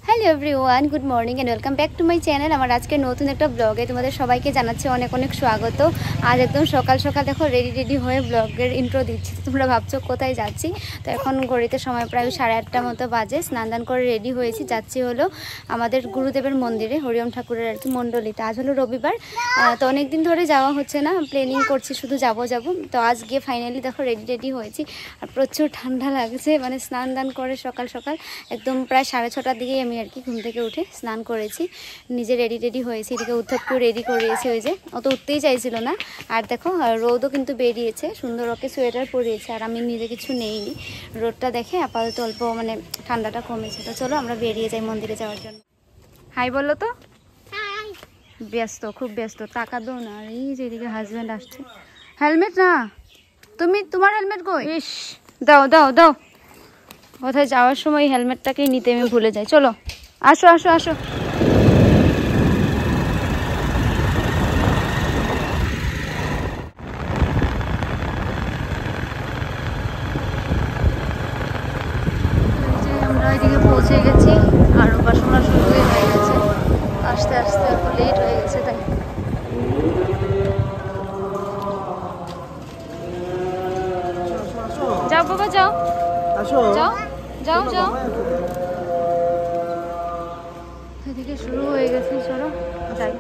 Hello everyone, good morning and welcome back to my channel. আমার আজকে নতুন একটা ব্লগে তোমাদের সবাইকে জানাচ্ছি অনেক অনেক স্বাগত। আজ একদম সকাল সকাল দেখো রেডি হয়ে ব্লগের ইন্ট্রো দিচ্ছি। তোমরা ভাবছো কোথায় যাচ্ছি, তো এখন ঘড়িতে সময় প্রায় 8:30 মতো বাজে। স্নান দান করে রেডি হয়েছি, যাচ্ছি হলো আমাদের গুরুদেবের মন্দিরে, হরিওম ঠাকুরের আর কি মণ্ডলীতে। আজ হলো রবিবার, তো অনেক দিন ধরে যাওয়া হচ্ছে না, প্ল্যানিং করছি শুধু যাব। তো আজ গিয়ে ফাইনালি দেখো রেডি হয়েছি। আর প্রচুর ঠান্ডা লাগছে, মানে স্নান দান করে সকাল সকাল একদম প্রায় 6:30টার দিকেই আমি আর কি ঘুম থেকে উঠে স্নান করেছি, নিজে রেডি হয়েছি। এদিকে উদ্ধবকেও রেডি করিয়েছি, ওই যে অত উঠতেই চাইছিল না। আর দেখো রোদও কিন্তু বেরিয়েছে, সুন্দর ওকে সোয়েটার পরিয়েছে, আর আমি নিজে কিছু নেইনি। রোদটা দেখে আপাতত অল্প মানে ঠান্ডাটা কমেছে। তো চলো আমরা বেরিয়ে যাই মন্দিরে যাওয়ার জন্য। হাই বললো তো। ব্যস্ত, খুব ব্যস্ত, টাকা দাও না। আর এই যে এদিকে হাজব্যান্ড আসছে। হেলমেট না, তোমার হেলমেট কই? ইস, দাও দাও দাও। কোথায় যাওয়ার সময় হেলমেটটাকেই নিতে আমি ভুলে যাই। চলো আসো আসো আসো। আমরা এদিকে পৌঁছে গেছি, আর উপাসনা শুরুই হয়ে গেছে। আস্তে আস্তে অল্প লেট হয়ে গেছে তাই। যাও বাবা যাও, যাও যাও যাও। এদিকে শুরু হয়ে গেছে, চলো যাই।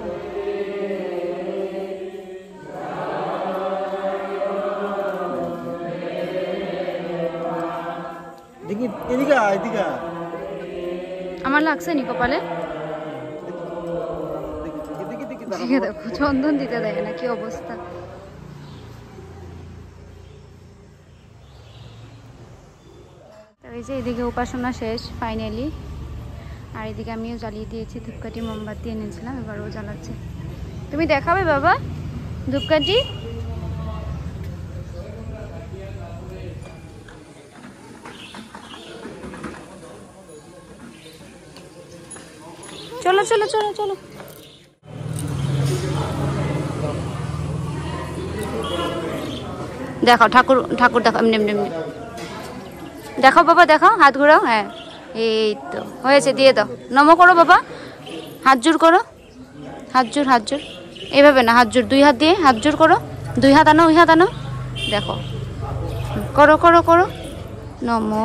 আমার লাগছে নি কপালে, দেখো চন্দন দিতে দেয় না, কি অবস্থা। এই যে এদিকে উপাসনা শেষ ফাইনালি, আর এদিকে আমিও জ্বালিয়ে দিয়েছি ধূপকাঠি, মোমবাতি এনেছিলাম, এবারও জ্বালাচ্ছে। তুমি দেখাবে বাবা ধূপকাঠি? চলো চলো চলো চলো। দেখাও ঠাকুর, ঠাকুর দেখাও, এমনি এমনি এমনি দেখাও বাবা, দেখাও, হাত ঘোরাও। হ্যাঁ এই তো হয়েছে, দিয়ে দাও। নমো করো বাবা, হাত জোর করো, হাত জোর, হাত জোর। এইভাবে না, হাত জোর, দুই হাত দিয়ে হাত জোর করো। দুই হাত আনো, ওই হাত আনো, দেখো করো করো করো। নমো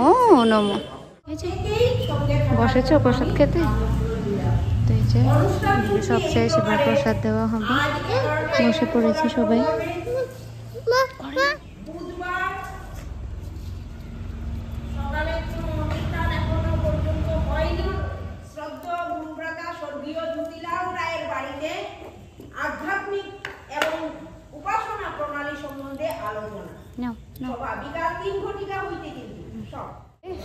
নমো। এই যে বসেছো প্রসাদ খেতে, তো এই যে সব শেষ, এবার প্রসাদ দেওয়া হবে। বসে পড়েছি সবাই। আধ্যাত্মিক এবং উপাসনা প্রণালী সম্বন্ধে আলোচনা। বিকাল 3 ঘটিকা হইতে কিন্তু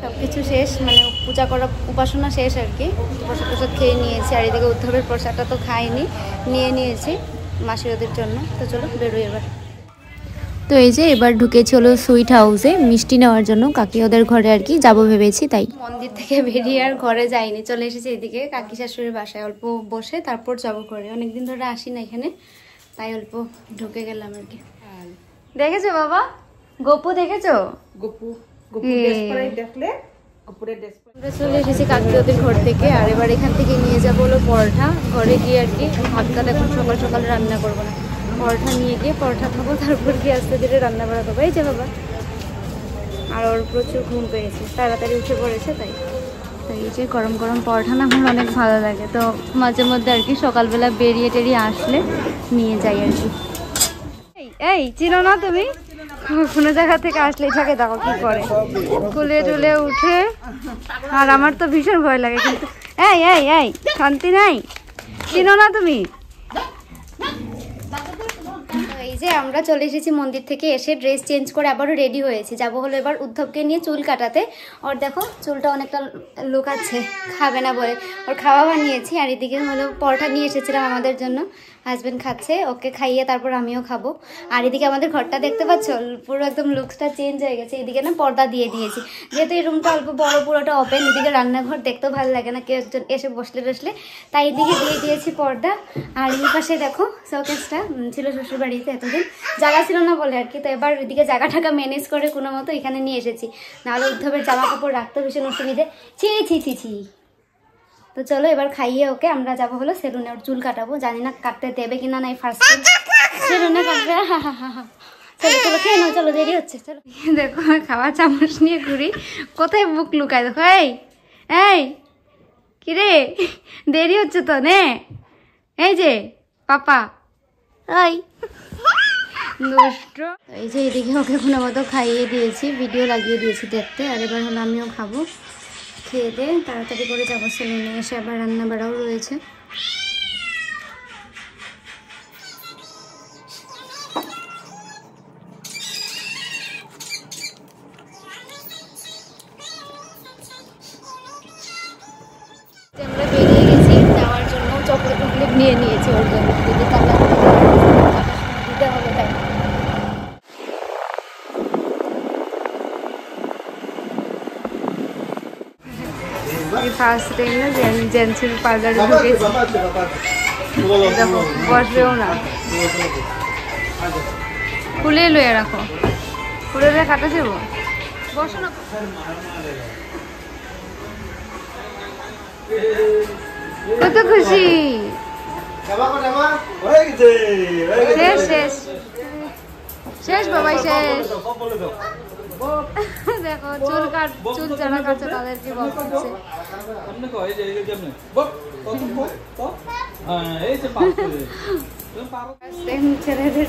সবকিছু শেষ, মানে পূজা করা উপাসনা শেষ আর কি। প্রসাদ খেয়ে নিয়েছি, আর এদিকে উদ্ধবের প্রসাদটা তো খাইনি, নিয়ে নিয়েছি মাসিরদের জন্য। তো চলো বেরোই এবার। তো এই যে এবার ঢুকেছি হলো সুইট হাউসে মিষ্টি নেওয়ার জন্য, কাকি ওদের ঘরে আর কি যাবো ভেবেছি। তাই মন্দির থেকে বেরিয়ে আর ঘরে যাইনি, চলে এসেছি এদিকে কাকি শাশুড়ির বাসায় অল্প বসে, তারপর যাবো ঘরে। অনেকদিন ধরে আসি না এখানে, তাই অল্প ঢুকে গেলাম আর কি। দেখেছো বাবা গপু, দেখেছো গপু? চলে এসেছি কাকি ওদের ঘর থেকে, আর এবার এখান থেকে নিয়ে যাবো হলো পরোটা। ঘরে গিয়ে আর কি ভাতটা এখন সকাল সকাল রান্না করবো না, পরোটা নিয়ে গিয়ে পরোটা খাবো, তারপর গিয়ে আস্তে ধীরে রান্না করা করবো। এই যে বাবা, আর ওর প্রচুর ঘুম পেয়েছে, তাড়াতাড়ি উঠে পড়েছে তাই। তো এই যে গরম গরম পরোটা না আমার অনেক ভালো লাগে, তো মাঝে মধ্যে আর কি সকালবেলা বেরিয়ে টেরিয়ে আসলে নিয়ে যাই আর কি। এই চিনো না তুমি? কোনো জায়গা থেকে আসলে এটাকে দেখো কি করে, কুলে টুলে উঠে। আর আমার তো ভীষণ ভয় লাগে, কিন্তু এই এই এই শান্তি নাই, চিনো না তুমি? এই যে আমরা চলে এসেছি মন্দির থেকে, এসে ড্রেস চেঞ্জ করে আবারও রেডি হয়েছি, যাবো হলো এবার উদ্ধবকে নিয়ে চুল কাটাতে। ওর দেখো চুলটা অনেকটা লুকাচ্ছে, খাবে না বলে ওর খাওয়া বানিয়েছি। আর এদিকে হলো পরোটা নিয়ে এসেছিলাম আমাদের জন্য, হাজব্যান্ড খাচ্ছে, ওকে খাইয়ে তারপর আমিও খাবো। আর এদিকে আমাদের ঘরটা দেখতে পাচ্ছ, পুরো একদম লুকসটা চেঞ্জ হয়ে গেছে। এদিকে না পর্দা দিয়ে দিয়েছি, যেহেতু এই রুমটা অল্প বড়, পুরোটা ওপেন। এদিকে রান্নাঘর দেখতেও ভালো লাগে না কেউ একজন এসে বসলে, তাই এদিকে দিয়ে দিয়েছি পর্দা। আর এই পাশে দেখো শোকেসটা ছিল শ্বশুর বাড়িতে, এতদিন জায়গা ছিল না বলে আর কি, তো এবার এদিকে জায়গাটাকে ম্যানেজ করে কোনো মতো এখানে নিয়ে এসেছি। নাহলে উদ্ধবের জামা কাপড় রাখতে ভীষণ অসুবিধে। ছি ছি ছি ছি, তো চলো এবার খাইয়ে ওকে আমরা যাবো হলো সেলুনে, ওর চুল কাটাবো, জানি না কাটতে দেবে কিনা, নাই ফার্স্ট সেলুনে কাটবে। চলো চলো খেয়ে নাও, চলো দেরি হচ্ছে। চলো দেখো খাওয়া চামচ নিয়ে ঘুরি, কোথায় বুক লুকায় দেখো। এই এই কিরে দেরি হচ্ছে তো, নে এই যে পাপা এই দুষ্ট। এই যে এদিকে ওকে কোনো মতো খাইয়ে দিয়েছি, ভিডিও লাগিয়ে দিয়েছি দেখতে, আর এবার হলো আমিও খাবো। খেয়ে দিয়ে তাড়াতাড়ি করে যাবো সেলুনে, এসে আবার রান্না বাড়াও রয়েছে। আমরা বেরিয়ে গেছি যাওয়ার জন্য, চকলেট টকলেট নিয়ে নিয়েছি ওর জন্য, দিদি তাহলে দিতে হবে তাই। ফার্স্ট টাইম না জেন্টসের পার্লারে ঢুকেছি, দেখো বসবেও না, খুলে লয়ে রাখো, খুলে লয়ে কাটা যাবো, বসো না। কত খুশি, শেষ শেষ শেষ বাবাই শেষ। দেখো চুল চুল যারা কাটছে তাদেরকে বলছে ছেলেদের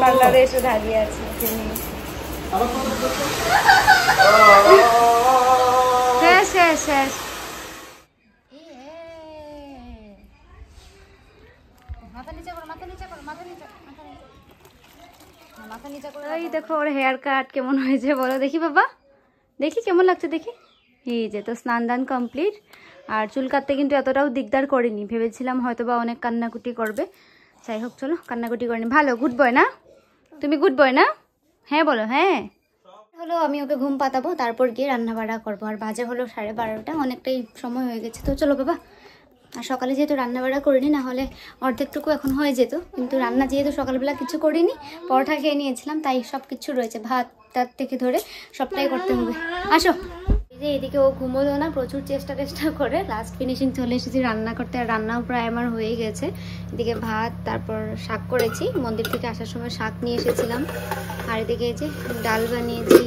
পার্লারে এসে দাঁড়িয়ে আছে। শেষ শেষ শেষ। এই দেখো ওর হেয়ার কাট কেমন হয়েছে বলো দেখি বাবা, দেখি কেমন লাগছে দেখি। এই যে তো স্নান দান কমপ্লিট, আর চুল কাটতে কিন্তু এতটাও দিকদার করিনি, ভেবেছিলাম হয়তো বা অনেক কান্নাকুটি করবে, যাই হোক চলো কান্নাকুটি করিনি। ভালো গুড বয় না তুমি, গুড বয় না? হ্যাঁ বলো হ্যাঁ। হলো আমি ওকে ঘুম পাতাবো, তারপর গিয়ে রান্না বাড়া করবো, আর বাজে হলো 12:30, অনেকটাই সময় হয়ে গেছে। তো চলো বাবা, আর সকালে যেহেতু রান্নাবাড়া করিনি, না হলে অর্ধেকটুকু এখন হয়ে যেত, কিন্তু রান্না যেহেতু সকালবেলা কিছু করিনি, পরোটা খেয়ে নিয়েছিলাম, তাই সব কিছু রয়েছে, ভাত টাত থেকে ধরে সবটাই করতে হবে। আসো। এই যে এদিকে ও ঘুমোলো না, প্রচুর চেষ্টা করে লাস্ট ফিনিশিং চলে এসেছি রান্না করতে, আর রান্নাও প্রায় আমার হয়ে গেছে। এদিকে ভাত, তারপর শাক করেছি, মন্দির থেকে আসার সময় শাক নিয়ে এসেছিলাম, আর এদিকে এই যে ডাল বানিয়েছি,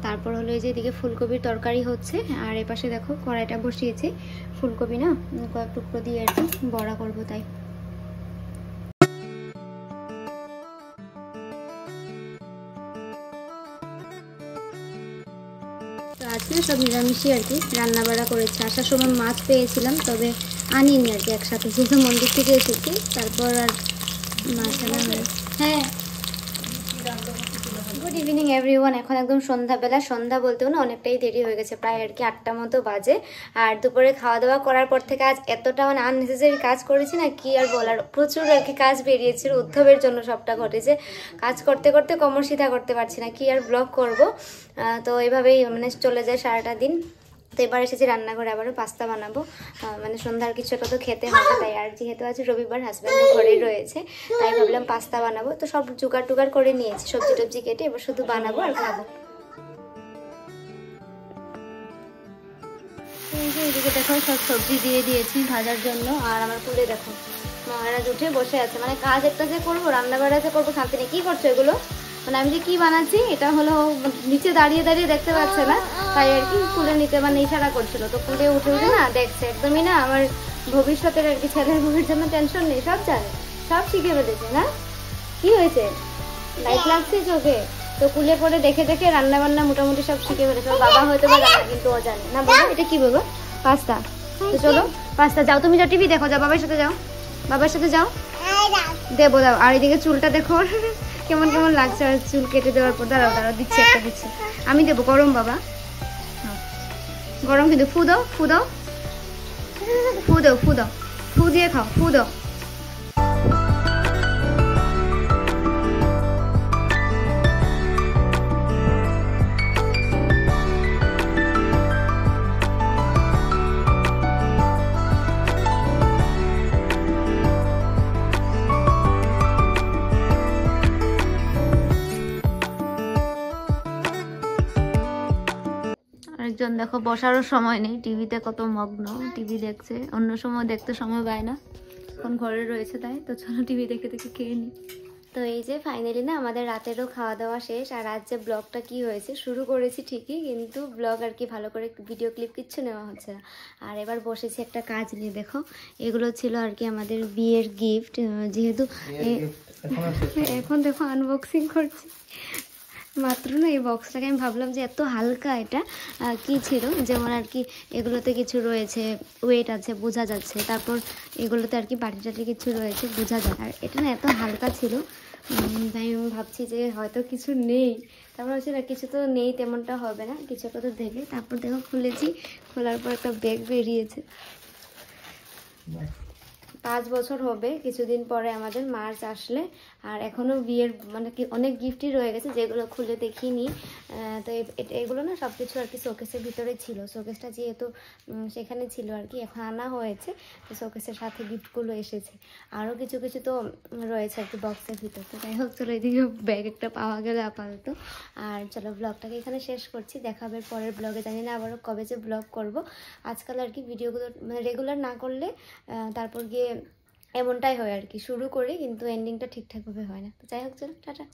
তারপর হলো এই যে এদিকে ফুলকপির তরকারি হচ্ছে, আর এপাশে দেখো কড়াইটা বসিয়েছি, ফুলকপি না কয়েক টুকরো দিয়ে আর কি বড়া করবো তাই। তো আজকে সব নিরামিষই আর কি রান্না বাড়া করেছে। আসার সময় মাছ পেয়েছিলাম, তবে আনিনি আর কি একসাথে, যেহেতু মন্দির থেকে এসেছি, তারপর আর মাছ আনা হয়। হ্যাঁ গুড ইভিনিং এভরিওয়ান। এখন একদম সন্ধ্যাবেলা, সন্ধ্যা বলতেও না অনেকটাই দেরি হয়ে গেছে, প্রায় আর কি 8টা মতো বাজে। আর দুপুরে খাওয়া দাওয়া করার পর থেকে আজ এতটা মানে আননেসেসারি কাজ করেছি না, কি আর বলার, প্রচুর আর কি কাজ বেরিয়েছিল, উদ্যোগের জন্য সবটা ঘটেছে। কাজ করতে করতে কোমর সিধা করতে পারছি না, কি আর ব্লগ করব। তো এইভাবেই মানে চলে যায় সারাটা দিন। তো এবার এসেছি রান্নাঘরে, আবারও পাস্তা বানাবো, মানে সন্ধ্যার কিছু একটা তো খেতে হবে তাই। আর যেহেতু আছে রবিবার, হাজব্যান্ডও ঘরেই রয়েছে, তাই ভাবলাম পাস্তা বানাবো। তো সব জোগাড় টুগাড় করে নিয়েছি, সবজি টবজি কেটে, এবার শুধু বানাবো আর খাবো। এদিকে দেখো সব সবজি দিয়ে দিয়েছি ভাজার জন্য, আর আমার কুলে দেখো মহারাজ উঠে বসে আছে, মানে কাজ একটা যে করবো, রান্না বাড়া যে করবো শান্তি নেই। কি করছো এগুলো? মানে আমি যে কি বানাচ্ছি এটা হলো নিচে দাঁড়িয়ে দাঁড়িয়ে দেখতে পাচ্ছে না, তাই আর কি কুলে নিতে মানে ইশারা করছিল, তো কুলে উঠে উঠে না দেখছে, একদমই না আমার ভবিষ্যতের আর কি ছেলের বউয়ের জন্য টেনশন নেই, সব জানে, সব শিখে ফেলেছে না। কি হয়েছে, লাইট লাগছে চোখে? তো কুলে পরে দেখে দেখে রান্না বান্না মোটামুটি সব শিখে ফেলেছে। বাবা হয়তো বা জানে, কিন্তু ও জানে না। বাবা এটা কি বলবো? পাস্তা। তো চলো পাস্তা, যাও তুমি, যাও টিভি দেখো, যাও বাবার সাথে, যাও বাবার সাথে যাও, দেবো দাও। আর এদিকে চুলটা দেখো কেমন কেমন লাগছে, আর চুল কেটে দেওয়ার পর দাঁড়াও দাঁড়াও দিচ্ছি, একটা দিচ্ছি আমি, দেবো। গরম বাবা, গরম কিন্তু, ফু দাও ফু দাও ফু দাও ফু দাও, ফু দিয়ে খাও, ফু দাও। আরেকজন দেখো বসারও সময় নেই, টিভিতে কত মগ্ন, টিভি দেখছে। অন্য সময় দেখতে সময় পায় না, এখন ঘরে রয়েছে তাই। তো চলো টিভি দেখে দেখে খেয়ে নিই। তো এই যে ফাইনালি না আমাদের রাতেরও খাওয়া দাওয়া শেষ। আর আজ যে ব্লগটা কি হয়েছে, শুরু করেছি ঠিকই, কিন্তু ব্লগ আর কি ভালো করে ভিডিও ক্লিপ কিচ্ছু নেওয়া হচ্ছে না। আর এবার বসেছি একটা কাজ নিয়ে। দেখো এগুলো ছিল আর কি আমাদের বিয়ের গিফট, যেহেতু এখন দেখো আনবক্সিং করছি মাত্র না। এই বক্সটাকে আমি ভাবলাম যে এত হালকা, এটা কি ছিল, যেমন আর কি এগুলোতে কিছু রয়েছে, ওয়েট আছে বোঝা যাচ্ছে। তারপর এগুলোতে আর কি বাটি টাটি কিছু রয়েছে বোঝা যায়। আর এটা না এত হালকা ছিল, তাই আমি ভাবছি যে হয়তো কিছু নেই। তারপর হচ্ছে না কিছু তো নেই, তেমনটা হবে না, কিছু একটা তো দেখে। তারপর দেখো খুলেছি, খোলার পর একটা ব্যাগ বেরিয়েছে। 5 বছর হবে কিছুদিন পরে, আমাদের মার্চ আসলে। আর এখনও বিয়ের মানে কি অনেক গিফটই রয়ে গেছে, যেগুলো খুলে দেখিনি। তো এগুলো না সব কিছু আর কি শোকেসের ভিতরে ছিল। শোকেসটা যেহেতু সেখানে ছিল আর কি, এখন আনা হয়েছে, তো শোকেসের সাথে গিফটগুলো এসেছে। আরও কিছু কিছু তো রয়েছে আর কি বক্সের ভিতর। তো যাই হোক, চলো এদিকে ব্যাগ একটা পাওয়া গেলে আপাতত। আর চলো ব্লগটাকে এখানে শেষ করছি, দেখা হবে পরের ব্লগে। জানি না আবারও কবে যে ব্লগ করব। আজকাল আর কি ভিডিওগুলো মানে রেগুলার না করলে তারপর গিয়ে এমনটাই হয় আর কি, শুরু করি কিন্তু এন্ডিংটা ঠিকঠাকভাবে হয় না। তো যাই হোক, চলো টাটা।